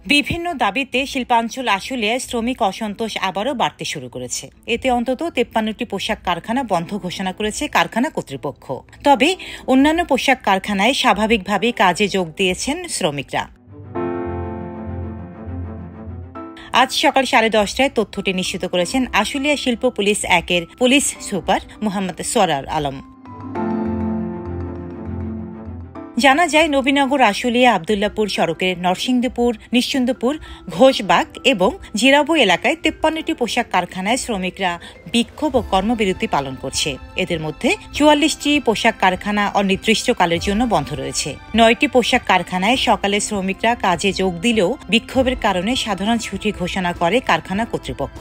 বিভিন্ন দাবিতে শিল্পাঞ্চল আশুলিয়ায় শ্রমিক অসন্তোষ আবারও বাড়তে শুরু করেছে। এতে অন্তত 53টি পোশাক কারখানা বন্ধ ঘোষণা করেছে কারখানা কর্তৃপক্ষ। তবে অন্যান্য পোশাক কারখানায় স্বাভাবিকভাবেই কাজে যোগ দিয়েছেন শ্রমিকরা। আজ সকাল 10:30টায় তথ্যটি নিশ্চিত করেছেন আশুলিয়া শিল্প পুলিশ 1-এর পুলিশ সুপার মোহাম্মদ সরার আলম। জানা যায়, নবীনগর আশুলিয়া আবদুল্লাপুর সড়কের নরসিংদীপুর, নিশ্চিন্দপুর, ঘোষবাগ এবং জিরাবো এলাকায় 53টি পোশাক কারখানায় শ্রমিকরা বিক্ষোভ ও কর্মবিরতি পালন করছে। এদের মধ্যে 44টি পোশাক কারখানা অনির্দিষ্টকালের জন্য বন্ধ রয়েছে। 9টি পোশাক কারখানায় সকালে শ্রমিকরা কাজে যোগ দিলেও বিক্ষোভের কারণে সাধারণ ছুটি ঘোষণা করে কারখানা কর্তৃপক্ষ।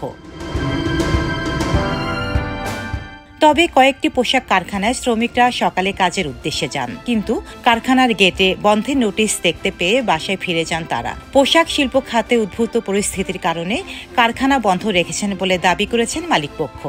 তবে কয়েকটি পোশাক কারখানায় শ্রমিকরা সকালে কাজের উদ্দেশ্যে যান, কিন্তু কারখানার গেটে বন্ধের নোটিশ দেখতে পেয়ে বাসায় ফিরে যান তারা। পোশাক শিল্প খাতে উদ্ভূত পরিস্থিতির কারণে কারখানা বন্ধ রেখেছেন বলে দাবি করেছেন মালিকপক্ষ।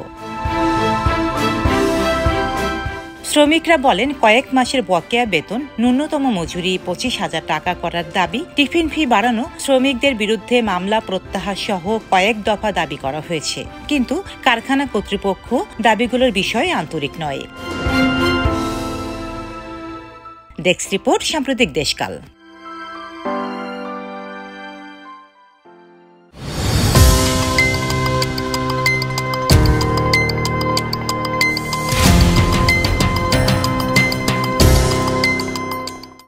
শ্রমিকরা বলেন, কয়েক মাসের বকেয়া বেতন, ন্যূনতম মজুরি 25,000 টাকা করার দাবি, টিফিন ফি বাড়ানো, শ্রমিকদের বিরুদ্ধে মামলা প্রত্যাহার সহ কয়েক দফা দাবি করা হয়েছে। কিন্তু কারখানা কর্তৃপক্ষ দাবিগুলোর বিষয়ে আন্তরিক নয়। ডেস্ক রিপোর্ট, সাম্প্রতিক দেশকাল।